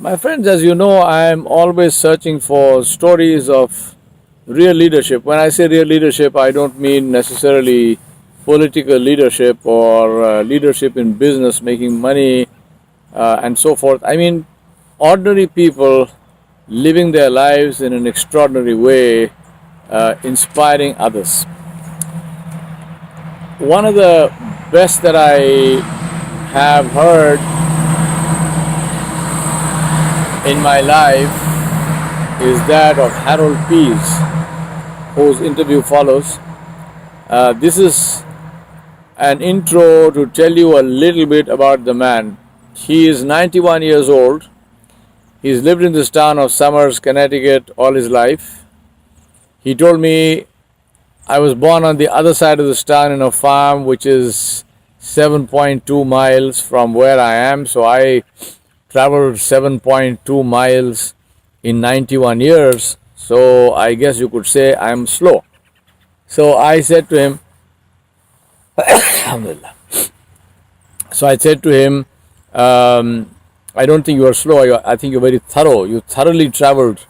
My friends, as you know, I am always searching for stories of real leadership. When I say real leadership, I don't mean necessarily political leadership or leadership in business, making money and so forth. I mean ordinary people living their lives in an extraordinary way, inspiring others. One of the best that I have heard in my life is that of Harold Pease, whose interview follows. This is an intro to tell you a little bit about the man. He is 91 years old. He's lived in this town of Somers, Connecticut all his life. He told me, I was born on the other side of this town in a farm which is 7.2 miles from where I am. So I traveled 7.2 miles in 91 years. So I guess you could say I'm slow. So I said to him, Alhamdulillah. So I said to him, I don't think you are slow. I think you're very thorough. You thoroughly traveled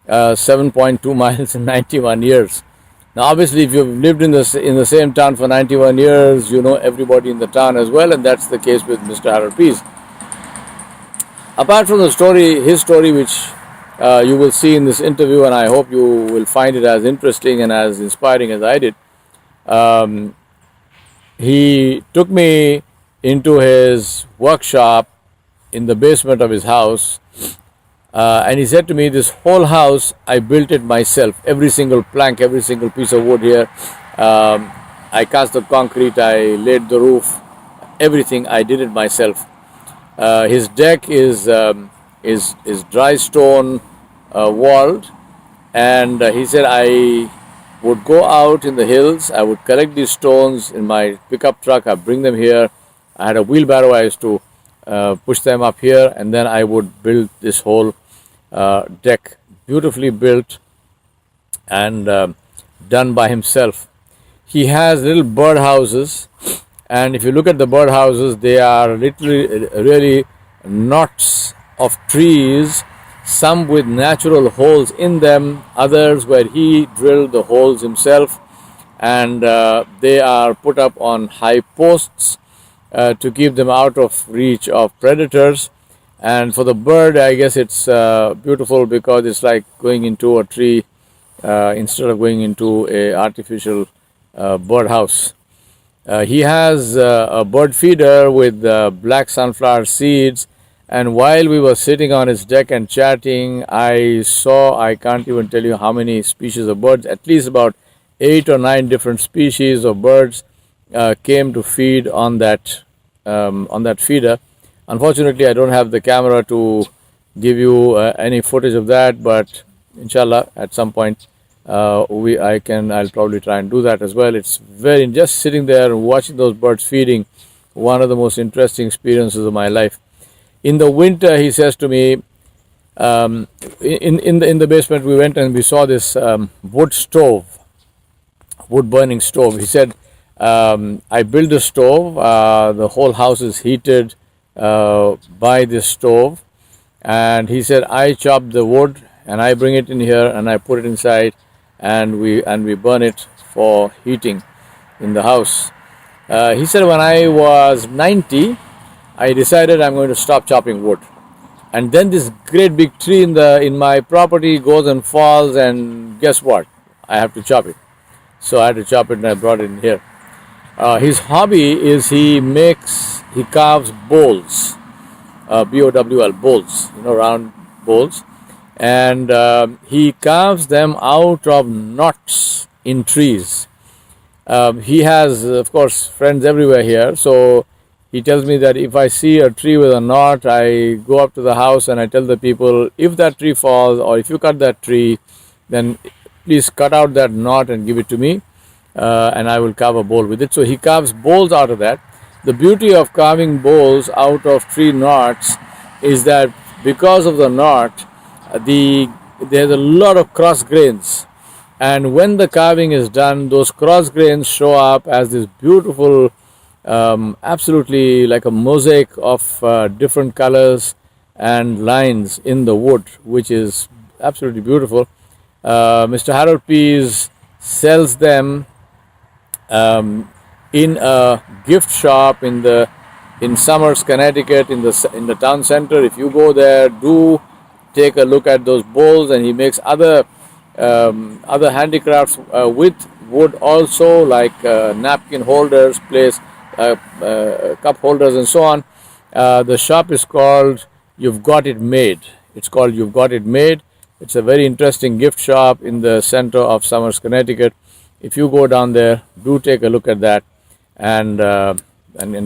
7.2 miles in 91 years. Now, obviously, if you've lived in the same town for 91 years, you know everybody in the town as well, and that's the case with Mr. Harold Pease. Apart from the story, his story, which you will see in this interview, and I hope you will find it as interesting and as inspiring as I did, he took me into his workshop in the basement of his house, and he said to me, this whole house, I built it myself. Every single plank, every single piece of wood here. I cast the concrete, I laid the roof, everything, I did it myself. His deck is dry stone walled, and he said I would go out in the hills, I would collect these stones in my pickup truck, I bring them here. I had a wheelbarrow, I used to push them up here, and then I would build this whole deck, beautifully built and done by himself. He has little bird houses, and if you look at the bird houses, they are literally really knots of trees, some with natural holes in them, others where he drilled the holes himself, and they are put up on high posts to keep them out of reach of predators. And for the bird, I guess it's beautiful because it's like going into a tree instead of going into a artificial bird house. He has a bird feeder with black sunflower seeds, and while we were sitting on his deck and chatting, I can't even tell you how many species of birds, at least about 8 or 9 different species of birds came to feed on that feeder. Unfortunately, I don't have the camera to give you any footage of that, but inshallah, at some point I'll probably try and do that as well. It's just sitting there and watching those birds feeding, one of the most interesting experiences of my life. In the winter, he says to me, in the basement, we went and we saw this wood burning stove. He said, I built a stove. The whole house is heated by this stove, and he said, I chop the wood and I bring it in here and I put it inside, and we burn it for heating in the house. He said, when I was 90, I decided I'm going to stop chopping wood, and then this great big tree in my property goes and falls, and guess what? I have to chop it. So I had to chop it, and I brought it in here. His hobby is he carves bowls, B-O-W-L, bowls, round bowls, and he carves them out of knots in trees. He has, of course, friends everywhere here, so he tells me that if I see a tree with a knot, I go up to the house and I tell the people, if that tree falls or if you cut that tree, then please cut out that knot and give it to me, and I will carve a bowl with it. So he carves bowls out of that. The beauty of carving bowls out of tree knots is that because of the knot, there's a lot of cross grains, and when the carving is done, those cross grains show up as this beautiful, absolutely like a mosaic of different colors, and lines in the wood, which is absolutely beautiful. Mr. Harold Pease sells them in a gift shop in Somers, Connecticut, in the town center. If you go there, do take a look at those bowls, and he makes other handicrafts with wood also, like napkin holders, cup holders, and so on. The shop is called You've Got It Made. It's called You've Got It Made. It's a very interesting gift shop in the center of Somers, Connecticut. If you go down there, do take a look at that and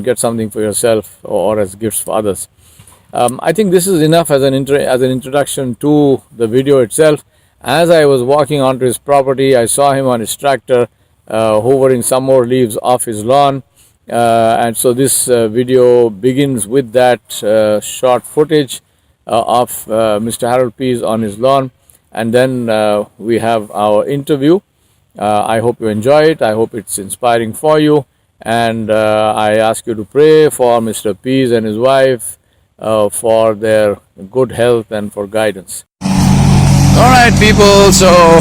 get something for yourself or as gifts for others. I think this is enough as an introduction to the video itself. As I was walking onto his property, I saw him on his tractor hoovering some more leaves off his lawn. And so this video begins with that short footage of Mr. Harold Pease on his lawn. And then we have our interview. I hope you enjoy it. I hope it's inspiring for you. And I ask you to pray for Mr. Pease and his wife for their good health and for guidance. All right, people. So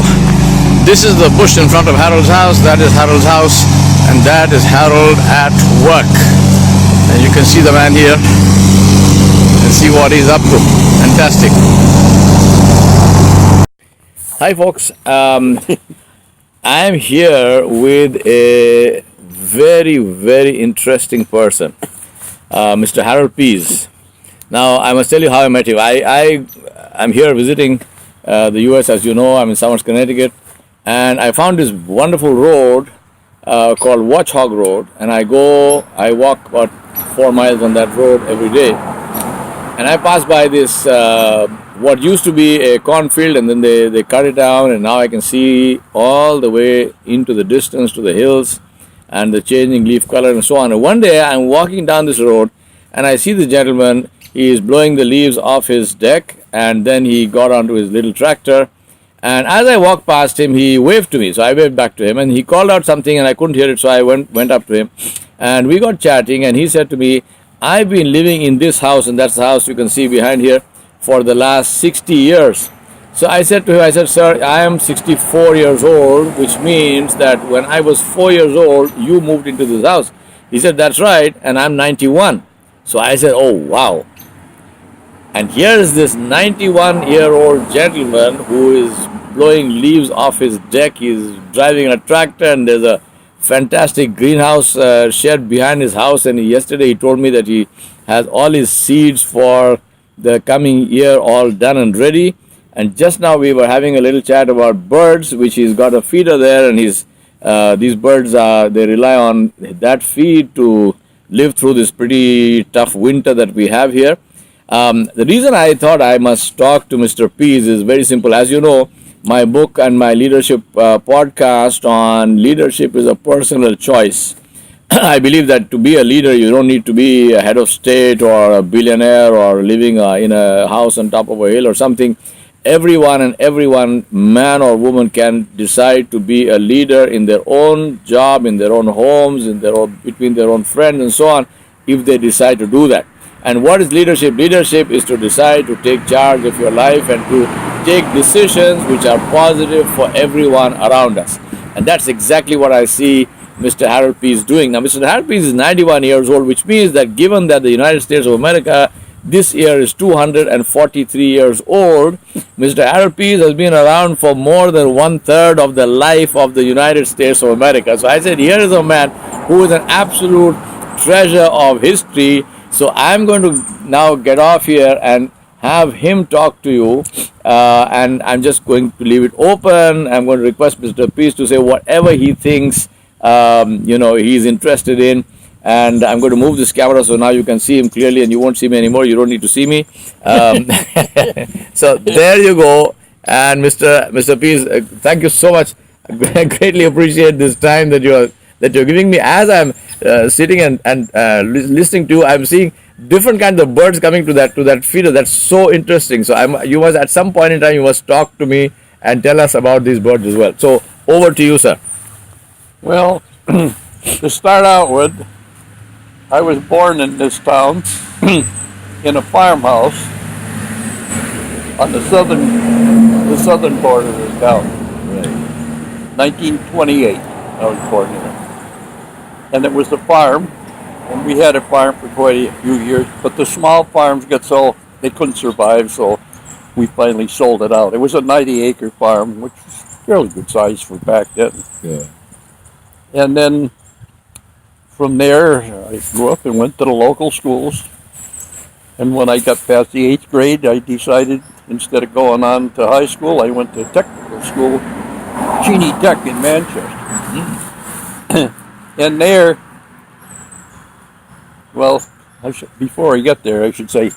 this is the bush in front of Harold's house. That is Harold's house. And that is Harold at work. And you can see the man here and see what he's up to. Fantastic. Hi, folks. I'm here with a very, very interesting person, Mr. Harold Pease. Now, I must tell you how I met him. I'm here visiting the U.S., as you know. I'm in Somers, Connecticut. And I found this wonderful road called Watchhog Road. And I walk about 4 miles on that road every day. And I pass by this, what used to be a cornfield, and then they cut it down, and now I can see all the way into the distance to the hills and the changing leaf color and so on. And one day I'm walking down this road, and I see the gentleman. He is blowing the leaves off his deck, and then he got onto his little tractor. And as I walked past him, he waved to me, so I waved back to him, and he called out something, and I couldn't hear it, so I went up to him, and we got chatting, and he said to me, I've been living in this house, and that's the house you can see behind here, for the last 60 years. So I said to him, sir, I am 64 years old, which means that when I was 4 years old, you moved into this house. He said, that's right, and I'm 91. So I said, oh, wow. And here is this 91-year-old gentleman who is blowing leaves off his deck. He's driving a tractor, and there's a fantastic greenhouse shed behind his house. And yesterday he told me that he has all his seeds for the coming year all done and ready. And just now we were having a little chat about birds, which he's got a feeder there, and these birds they rely on that feed to live through this pretty tough winter that we have here. The reason I thought I must talk to Mr. Pease is very simple. As you know, my book and my leadership podcast on leadership is a personal choice. I believe that to be a leader, you don't need to be a head of state or a billionaire or living in a house on top of a hill or something. Everyone, man or woman, can decide to be a leader in their own job, in their own homes, between their own friends and so on, if they decide to do that. And what is leadership? Leadership is to decide to take charge of your life and to take decisions which are positive for everyone around us. And that's exactly what I see Mr. Harold Pease doing. Now, Mr. Harold Pease is 91 years old, which means that given that the United States of America this year is 243 years old, Mr. Harold Pease has been around for more than 1/3 of the life of the United States of America. So I said, here is a man who is an absolute treasure of history. So I'm going to now get off here and have him talk to you, and I'm just going to leave it open. I'm going to request Mr. Pease to say whatever he thinks he's interested in, and I'm going to move this camera so now you can see him clearly, and you won't see me anymore. You don't need to see me. So there you go. And Mr. Pease, thank you so much. I greatly appreciate this time that you're giving me. As I'm sitting and listening to you, I'm seeing different kinds of birds coming to that feeder. That's so interesting. So you must, at some point in time, you must talk to me and tell us about these birds as well. So over to you, sir. Well, to start out with, I was born in this town in a farmhouse on the southern border of the town. Right. 1928, I was born here. And it was a farm, and we had a farm for quite a few years, but the small farms got so, they couldn't survive, so we finally sold it out. It was a 90-acre farm, which was fairly good size for back then. Yeah. And then from there, I grew up and went to the local schools. And when I got past the 8th grade, I decided instead of going on to high school, I went to technical school, Cheney Tech in Manchester. And there, well, before I get there, I should say,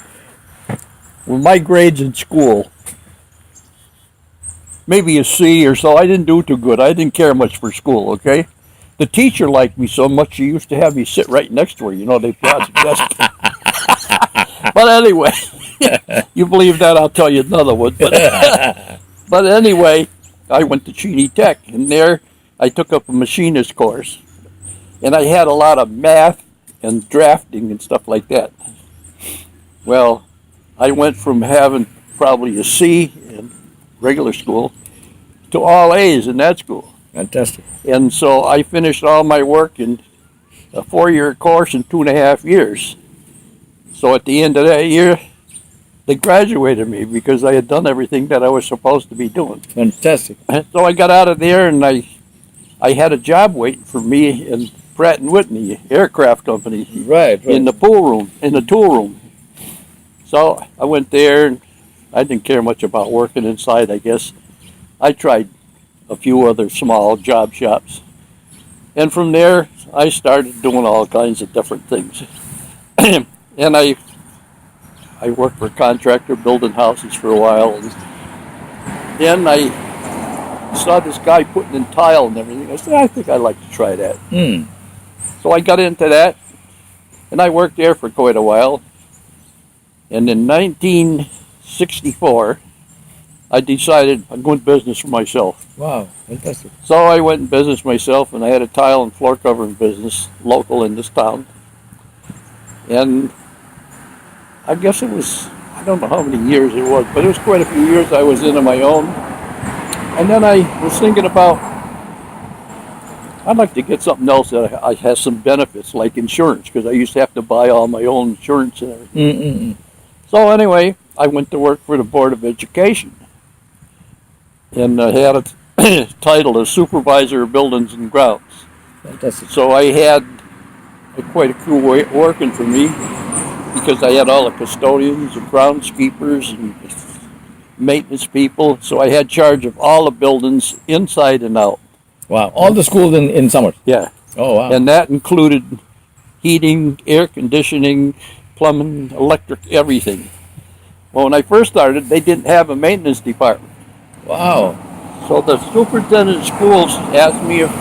with my grades in school, maybe a C or so, I didn't do too good. I didn't care much for school, okay? The teacher liked me so much, she used to have me sit right next to her. You know, they pass the desk. But anyway, you believe that, I'll tell you another one. But anyway, I went to Cheney Tech, and there I took up a machinist course. And I had a lot of math and drafting and stuff like that. Well, I went from having probably a C in regular school to all A's in that school. Fantastic. And so I finished all my work in a 4-year course in 2.5 years. So at the end of that year, they graduated me because I had done everything that I was supposed to be doing. Fantastic. So I got out of there, and I had a job waiting for me in Pratt & Whitney aircraft company. Right. In the pool room, in the tool room. So I went there, and I didn't care much about working inside, I guess. I tried a few other small job shops. And from there, I started doing all kinds of different things. And I worked for a contractor building houses for a while. And then I saw this guy putting in tile and everything. I said, I think I'd like to try that. So I got into that, and I worked there for quite a while. And in 1964, I decided I'm going to business for myself. Wow, fantastic. So I went in business myself, and I had a tile and floor covering business local in this town. And I guess it was, I don't know how many years it was, but it was quite a few years I was in on my own. And then I was thinking about, I'd like to get something else that has some benefits, like insurance, because I used to have to buy all my own insurance and everything. So anyway, I went to work for the Board of Education. And I had a title as Supervisor of Buildings and Grounds. Fantastic. So I had quite a crew working for me, because I had all the custodians and groundskeepers and maintenance people. So I had charge of all the buildings inside and out. Wow. All the schools in summer. Yeah. Oh, wow. And that included heating, air conditioning, plumbing, electric, everything. Well, when I first started, they didn't have a maintenance department. Wow. So the superintendent of schools asked me if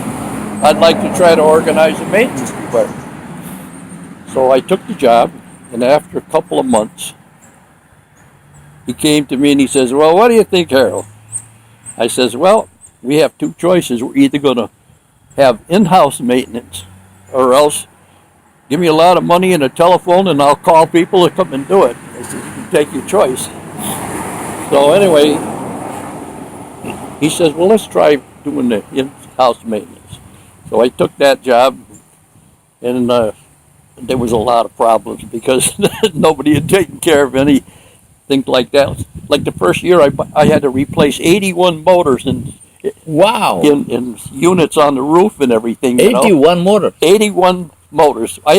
I'd like to try to organize a maintenance department. So I took the job, and after a couple of months, he came to me and he says, well, what do you think, Harold? I says, well, we have two choices. We're either going to have in-house maintenance, or else give me a lot of money and a telephone, and I'll call people to come and do it. I said, you can take your choice. So anyway, he says, well, let's try doing the in-house maintenance. So I took that job, and there was a lot of problems because nobody had taken care of anything like that. Like the first year, I had to replace 81 motors in units on the roof and everything. 81 motors. 81 motors. I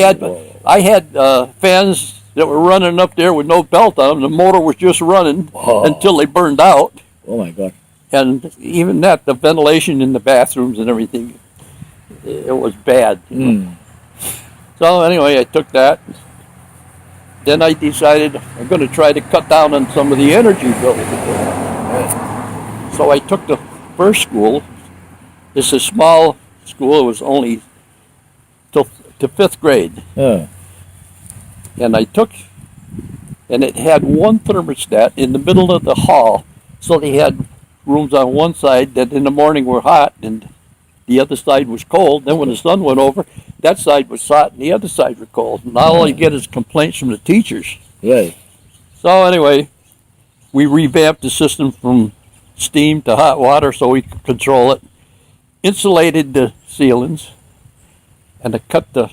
had fans that were running up there with no belt on them. The motor was just running until they burned out. Oh my God. And even that, the ventilation in the bathrooms and everything, it was bad. So anyway, I took that. Then I decided I'm going to try to cut down on some of the energy bills. So I took the first school. It's a small school. It was only to 5th grade. And I took, and it had one thermostat in the middle of the hall. So they had rooms on one side that in the morning were hot and the other side was cold. Then when the sun went over, that side was hot and the other side was cold. And all you get is complaints from the teachers. Right. So anyway, We revamped the system from steam to hot water so we could control it. Insulated the ceilings, and to cut the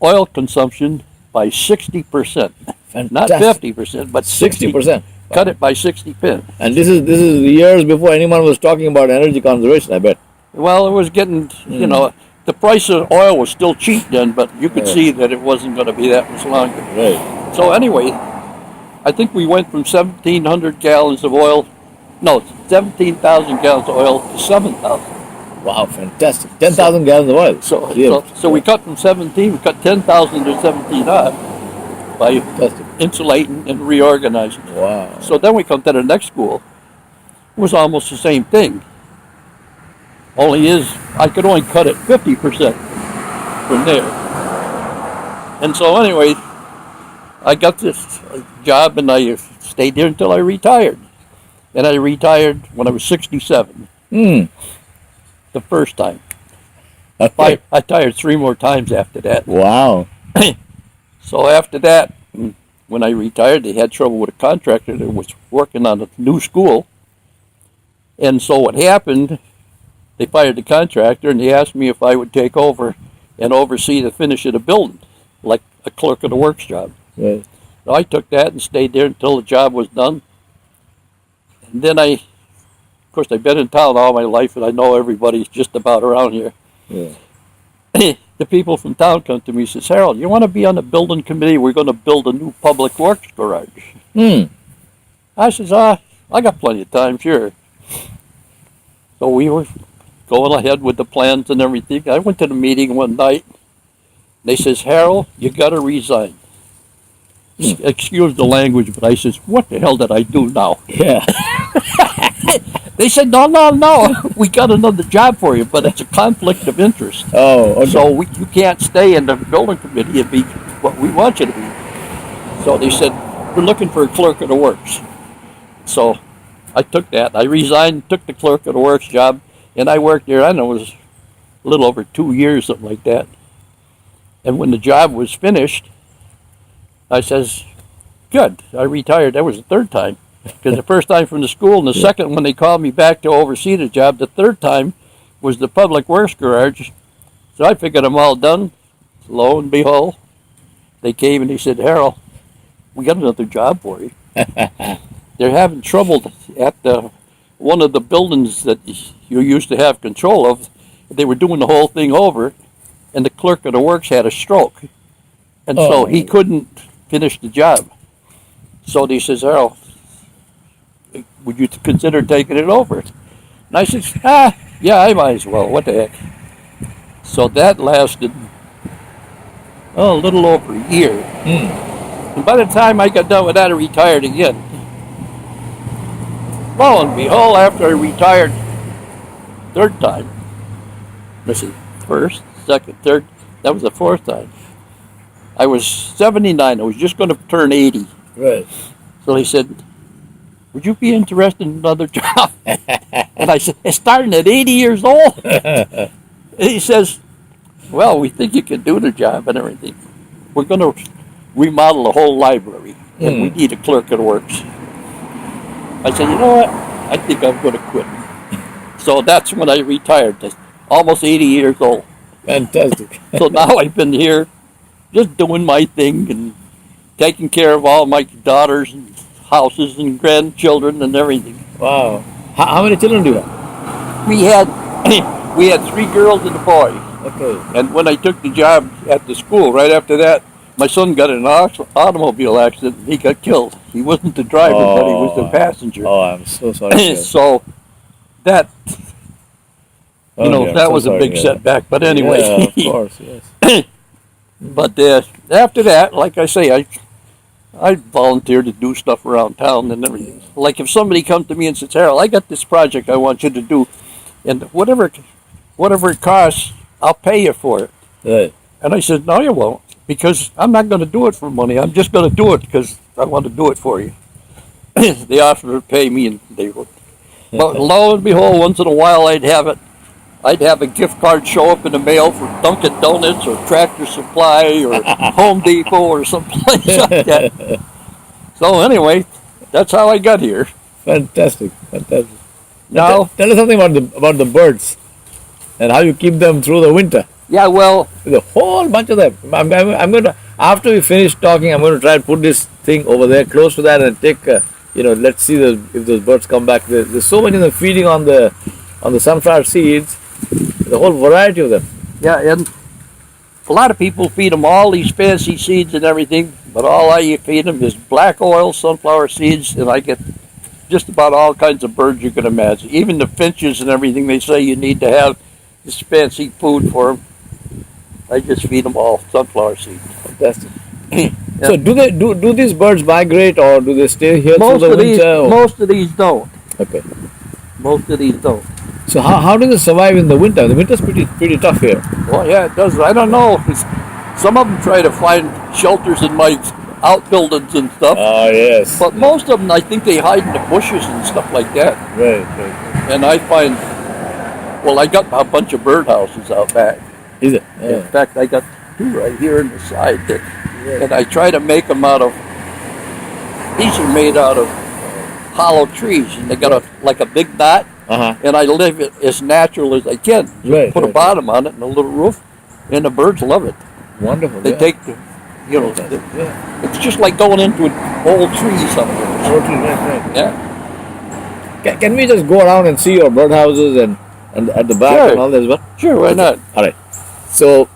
oil consumption by 60%. Not 50%, but 60%. Cut it by 60%. And this is years before anyone was talking about energy conservation, I bet. Well, it was getting, you know, the price of oil was still cheap then, but you could see that it wasn't going to be that much longer. Right. So anyway, I think we went from 1,700 gallons of oil, no, 17,000 gallons of oil to 7,000. Wow, fantastic. 10,000 gallons of oil. So we cut from 17, we cut 10,000 to 17 off by insulating and reorganizing. Wow. So then we come to the next school. It was almost the same thing. Only I could only cut it 50% from there. And so anyway, I got this job and I stayed there until I retired. And I retired when I was 67. The first time. Okay. I retired 3 more times after that. Wow. So after that, when I retired, they had trouble with a contractor that was working on a new school. And so what happened, they fired the contractor and they asked me if I would take over and oversee the finish of the building, like a clerk of the works job. Right. So I took that and stayed there until the job was done. And then of course, I've been in town all my life and I know everybody just about around here. Yeah. The people from town come to me and says, Harold, you want to be on the building committee? We're going to build a new public works garage. I says, I got plenty of time, sure. So we were going ahead with the plans and everything. I went to the meeting one night. They says, Harold, you got to resign. Excuse the language, but I says, what the hell did I do now? Yeah. They said, no, we got another job for you, but it's a conflict of interest. Oh, okay. So you can't stay in the building committee and be what we want you to be. So they said, we're looking for a clerk of the works. So I took that. I resigned, took the clerk of the works job, and I worked there, I don't know, it was a little over 2 years, something like that. And when the job was finished, I says, good, I retired. That was the third time. Because the first time from the school, and the second when they called me back to oversee the job, the third time was the public works garage. So I figured I'm all done. Lo and behold, they came and they said, Harold, we got another job for you. They're having trouble at one of the buildings that you used to have control of. They were doing the whole thing over, and the clerk of the works had a stroke. And so he couldn't finish the job. So they says, Harold, would you consider taking it over? And I said, yeah, I might as well. What the heck? So that lasted a little over a year. And by the time I got done with that, I retired again. Lo and behold, after I retired third time, let's see, first, second, third, that was the fourth time. I was 79. I was just going to turn 80. Right. So he said, would you be interested in another job? And I said, it's starting at 80 years old. And he says, well, we think you can do the job and everything. We're going to remodel the whole library, and we need a clerk of the works. I said, you know what? I think I'm going to quit. So that's when I retired, almost 80 years old. Fantastic. So now I've been here just doing my thing and taking care of all my daughters and houses and grandchildren and everything. Wow. How many children do you have? We had 3 girls and a boy. Okay. And when I took the job at the school, right after that, my son got in an automobile accident and he got killed. He wasn't the driver, but he was the passenger. Oh, I'm so sorry. So that, that was a big setback. But anyway. Yeah, of course, yes. But after that, like I say, I volunteer to do stuff around town and everything. Like if somebody comes to me and says, Harold, I got this project I want you to do, and whatever it costs, I'll pay you for it. Right. And I said, no, you won't, because I'm not going to do it for money. I'm just going to do it because I want to do it for you. They offered to pay me, and they would. But lo and behold, once in a while I'd have a gift card show up in the mail for Dunkin' Donuts or Tractor Supply or Home Depot or someplace like that. So anyway, that's how I got here. Fantastic. Now, Tell us something about the birds and how you keep them through the winter. yeah, well, There's a whole bunch of them. I'm going to, after we finish talking, I'm going to try and put this thing over there close to that and take, let's see if those birds come back. There's so many of them feeding on the sunflower seeds. The whole variety of them. yeah, and a lot of people feed them all these fancy seeds and everything, but all I feed them is black oil, sunflower seeds, and I get just about all kinds of birds you can imagine. Even the finches and everything, they say you need to have this fancy food for them. I just feed them all sunflower seeds. Fantastic. Yeah. So do these birds migrate or do they stay here through the winter? Most of these don't. Okay. Most of these don't. So how do they survive in the winter? The winter's pretty tough here. Well, yeah, it does. I don't know. Some of them try to find shelters in my outbuildings and stuff. Oh yes. But most of them, I think they hide in the bushes and stuff like that. Right. And I find, well, I got a bunch of birdhouses out back. Is it? In fact, I got two right here in the side. And I try to make them out of, these are made out of hollow trees. And they got like a big knot. Uh-huh. And I live it as natural as I can. Put a bottom on it and a little roof. And the birds love it. Wonderful. They take the, it's just like going into an old tree somewhere. Old tree, right. Yeah. Can we just go around and see your birdhouses and at the back Sure. and all that as well? Sure, why not? All right. So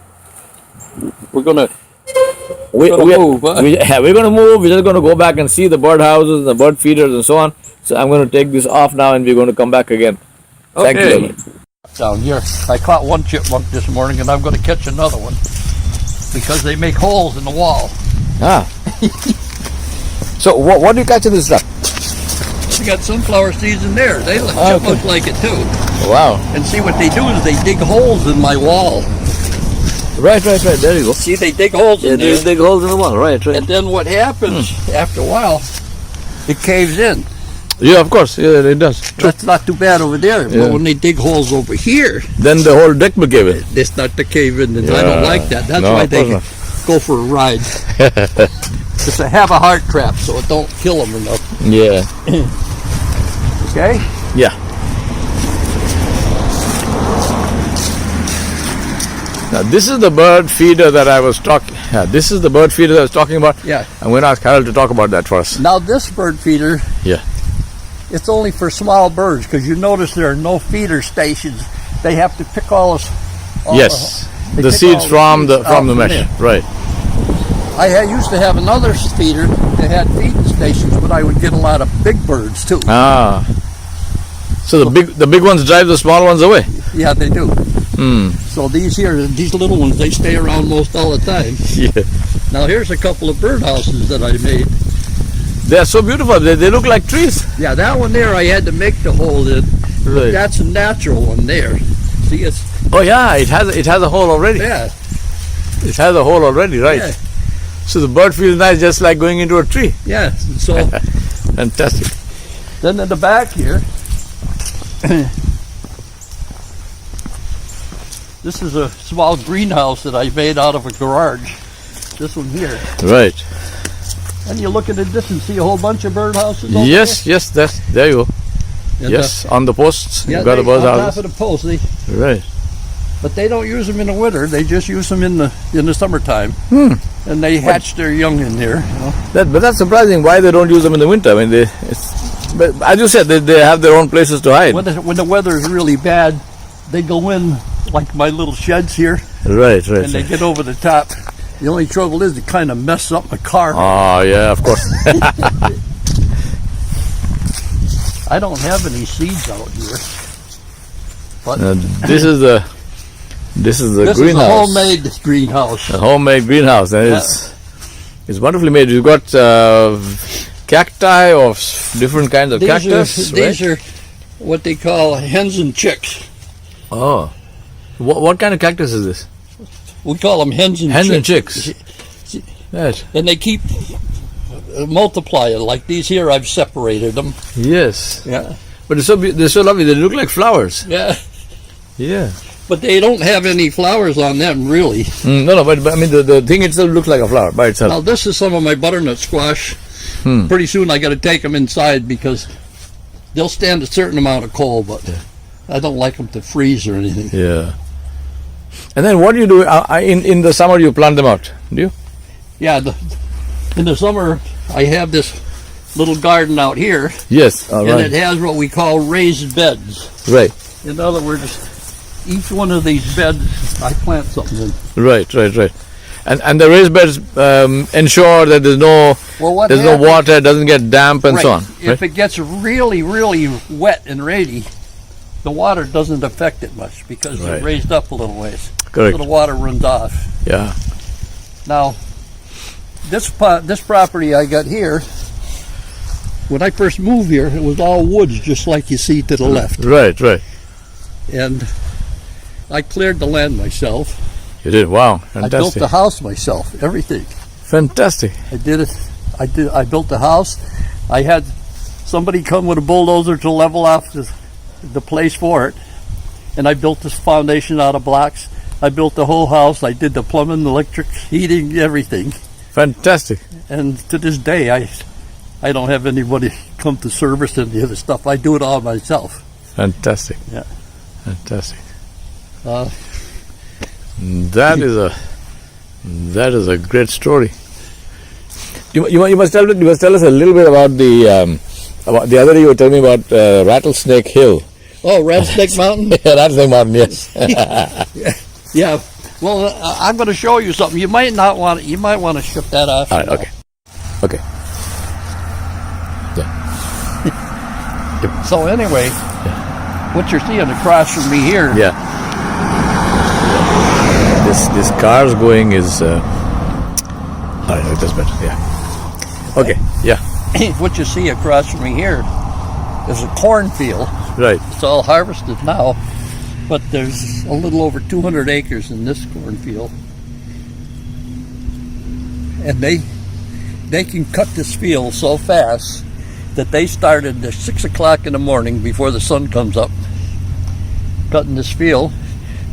We're gonna we're move. Huh? we're going to move. We're just going to go back and see the birdhouses and the bird feeders and so on. So I'm going to take this off now and we're going to come back again. Thank you very much. Down here, I caught one chipmunk this morning, and I'm going to catch another one because they make holes in the wall. Ah. So what do you catch in this stuff? We got sunflower seeds in there. They look chipmunks like it too. Wow. And see what they do is they dig holes in my wall. Right. There you go. See, they dig holes in there. They dig holes in the wall. Right. And then what happens after a while, it caves in. Yeah, of course. Yeah, it does. That's not too bad over there. Yeah. But when they dig holes over here, Then the whole deck will give it. they start to cave in. And I don't like that. That's why they go for a ride. It's a have a heart trap, so it don't kill them enough. Yeah. Okay? Yeah. Now this is the bird feeder that I was talking. This is the bird feeder that I was talking about. Yeah. I'm going to ask Harold to talk about that for us. Now this bird feeder, Yeah. it's only for small birds because you notice there are no feeder stations. They have to pick all Yes. they The pick seeds all from seeds out the mesh. there. Right. Used to have another feeder that had feeding stations, but I would get a lot of big birds too. Ah. So the big ones drive the small ones away. Yeah, they do. Hmm. So these little ones, they stay around most all the time. Yeah. Now here's a couple of birdhouses that I made. They are so beautiful. They look like trees. Yeah, that one there I had to make the hole in. Right. That's a natural one there. See, it's Oh yeah, it has a hole already. yeah. It has a hole already, right? Yeah. So the bird feels nice, just like going into a tree. Yeah. So Fantastic. then in the back here, this is a small greenhouse that I made out of a garage. This one here. Right. And you look at the distance, see a whole bunch of birdhouses over Yes. There you go. there? And, Yes, on the posts. yeah, You've got the bird on top houses. of the post. Right. But they don't use them in the winter. They just use them in the summertime. And they hatch their young in there. You know? But that's surprising. Why they don't use them in the winter? I mean, but as you said, they have their own places to hide. When the weather is really bad, they go in like my little sheds here, Right. and they get over the top. The only trouble is they kind of mess up my car. Oh yeah, of course. I don't have any seeds out here. But This is the this greenhouse. is a homemade greenhouse. A homemade greenhouse, and it's wonderfully made. You've got cacti of different kinds of cactus. These are what they call hens and chicks. Oh, what kind of cactus is this? We call them hens and chicks. Right. And they keep multiplying. Like these here, I've separated them. Yes. Yeah. But they're so lovely. They look like flowers. Yeah. Yeah. But they don't have any flowers on them, really. No, but I mean the thing itself looks like a flower by itself. Now this is some of my butternut squash. Pretty soon I got to take them inside because they'll stand a certain amount of cold, but I don't like them to freeze or anything. Yeah. And then what do you do in the summer? You plant them out, do you? Yeah, in the summer I have this little garden out here. Yes. All and right. it has what we call raised beds. Right. In other words, each one of these beds I plant something in. Right. And the raised beds ensure that there's no water, doesn't get damp and so on. If it gets really, really wet and rainy, the water doesn't affect it much because they're raised up a little ways. Correct. So the water runs off. Yeah. Now, this property I got here, when I first moved here, it was all woods, just like you see to the left. Right. And I cleared the land myself. You did. Wow. Fantastic. I built the house myself, everything. Fantastic. I did it. I built the house. I had somebody come with a bulldozer to level off the place for it. And I built this foundation out of blocks. I built the whole house. I did the plumbing, electric, heating, everything. Fantastic. And to this day, I don't have anybody come to service any of the stuff. I do it all myself. Fantastic. Yeah. Fantastic. That is a great story. You must tell us a little bit about the other day you were telling me about Rattlesnake Hill. Oh, Rattlesnake Mountain? Yeah, Rattlesnake Mountain, yes. Yeah. Well, I'm going to show you something. You might want to shut that off. All right. Okay. Yeah. So anyway, what you're seeing across from me here. Yeah. This car's going is. All right, no, it does better. Yeah. Okay. Yeah. What you see across from me here is a cornfield. Right. It's all harvested now, but there's a little over 200 acres in this cornfield, and they can cut this field so fast that they started at 6 o'clock in the morning before the sun comes up, cutting this field.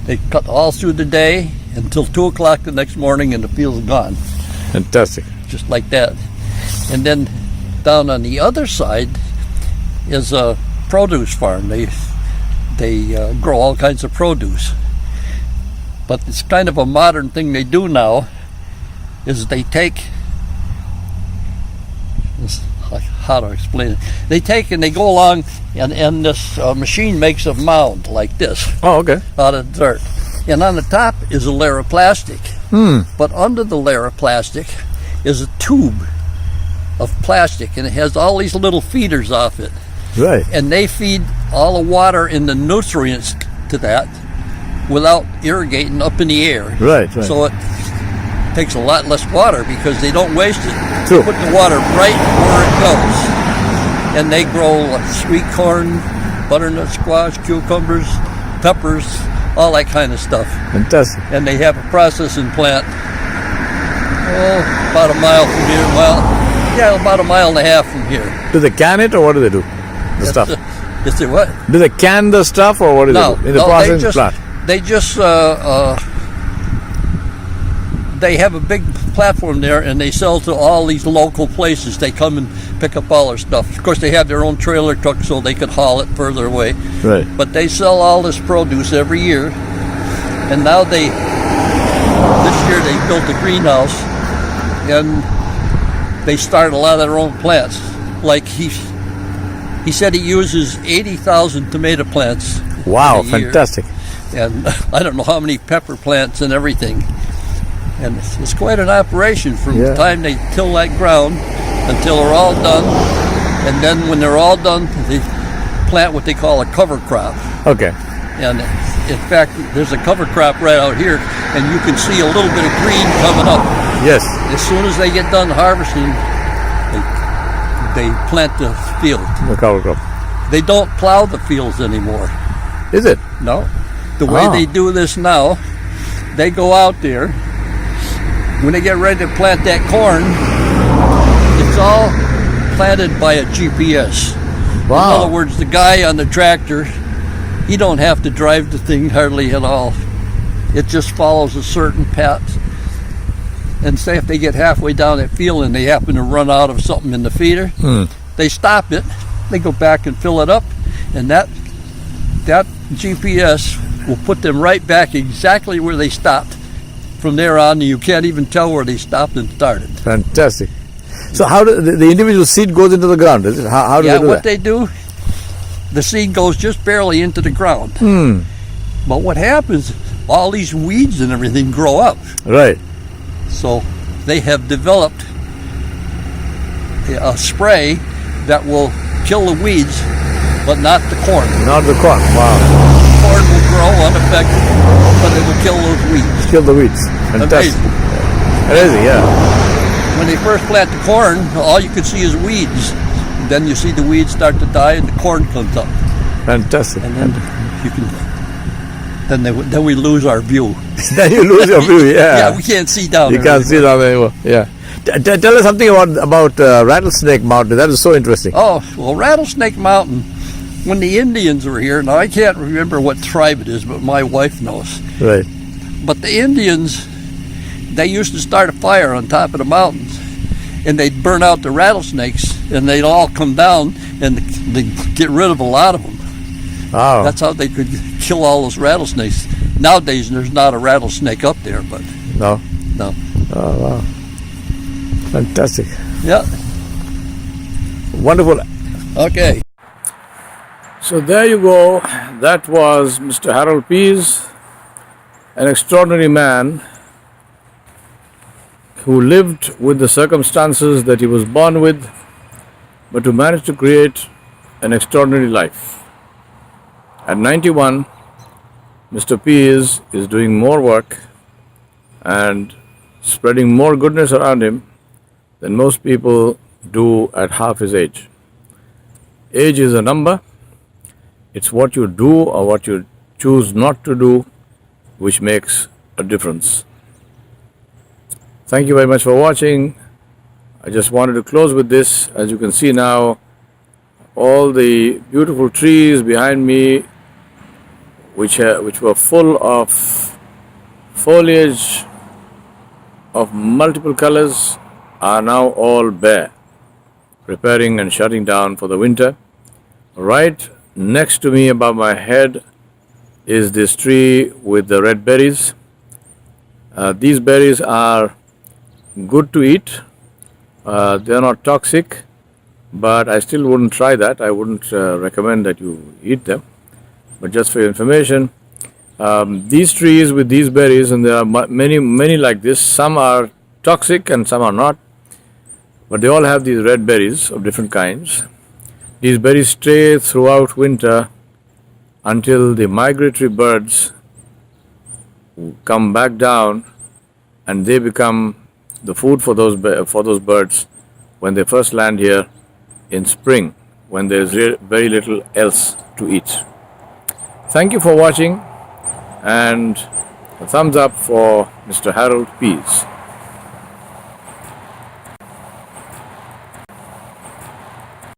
They cut all through the day until 2 o'clock the next morning, and the field's gone. Fantastic. Just like that. And then down on the other side is a produce farm. They grow all kinds of produce. But it's kind of a modern thing they do now is they take, how to explain it? They take and they go along and this machine makes a mound like this. Oh, okay. Out of dirt. And on the top is a layer of plastic. But under the layer of plastic is a tube of plastic, and it has all these little feeders off it. Right. And they feed all the water and the nutrients to that without irrigating up in the air. Right. So it takes a lot less water because they don't waste it. True. They put the water right where it goes. And they grow sweet corn, butternut squash, cucumbers, peppers, all that kind of stuff. Fantastic. And they have a processing plant, about a mile from here. About a mile and a half from here. Do they can it, or what do they do? The stuff. Is it what? Do they can the stuff, or what do they do in the processing plant? They just they have a big platform there, and they sell to all these local places. They come and pick up all their stuff. Of course, they have their own trailer truck, so they could haul it further away. Right. But they sell all this produce every year, and now this year they built a greenhouse, and they started a lot of their own plants. Like he said he uses 80,000 tomato plants. Wow, a year. fantastic. And I don't know how many pepper plants and everything. And it's quite an operation from the time they till that ground until they're all done. And then when they're all done, they plant what they call a cover crop. Okay. And in fact, there's a cover crop right out here, and you can see a little bit of green coming up. Yes. As soon as they get done harvesting, they plant the field. The cover crop. They don't plow the fields anymore. Is it? No. The way they do this now, they go out there. When they get ready to plant that corn, it's all planted by a GPS. Wow. In other words, the guy on the tractor, he don't have to drive the thing hardly at all. It just follows a certain path. and say if they get halfway down that field and they happen to run out of something in the feeder, they stop it, they go back and fill it up, and that GPS will put them right back exactly where they stopped. From there on, you can't even tell where they stopped and started. Fantastic. So how do the individual seed goes into the ground? Is it? How do they do what that? they do, the seed goes just barely into the ground. But what happens, all these weeds and everything grow up. Right. So they have developed a spray that will kill the weeds, but not the corn. Not the corn. Wow. Corn will grow unaffected, but it will kill those weeds. Kill the weeds. Fantastic. Amazing, yeah. When they first plant the corn, all you can see is weeds. And then you see the weeds start to die and the corn comes up. Fantastic. And then you can. Then we lose our view. Then you lose your view, yeah. Yeah, we can't see down You there can't see down there anymore, yeah. Tell us something about Rattlesnake Mountain. That is so interesting. Oh, well, Rattlesnake Mountain, when the Indians were here, now I can't remember what tribe it is, but my wife knows. Right. But the Indians, they used to start a fire on top of the mountains, and they'd burn out the rattlesnakes, and they'd all come down, and they'd get rid of a lot of them. Wow. That's how they could kill all those rattlesnakes. Nowadays, there's not a rattlesnake up there, but No. no. Oh, wow. Fantastic. Yeah. Wonderful. Okay. So there you go. That was Mr. Harold Pease, an extraordinary man who lived with the circumstances that he was born with, but who managed to create an extraordinary life. At 91, Mr. Pease is doing more work and spreading more goodness around him than most people do at half his age. Age is a number. It's what you do or what you choose not to do which makes a difference. Thank you very much for watching. I just wanted to close with this. As you can see now, all the beautiful trees behind me which were full of foliage of multiple colors are now all bare, preparing and shutting down for the winter. Right next to me above my head is this tree with the red berries. These berries are good to eat. They are not toxic, but I still wouldn't try that. I wouldn't recommend that you eat them. But just for your information, these trees with these berries, and there are many like this, some are toxic and some are not, but they all have these red berries of different kinds. These berries stay throughout winter until the migratory birds come back down, and they become the food for those birds when they first land here in spring, when there's very little else to eat. Thank you for watching, and a thumbs up for Mr. Harold Pease.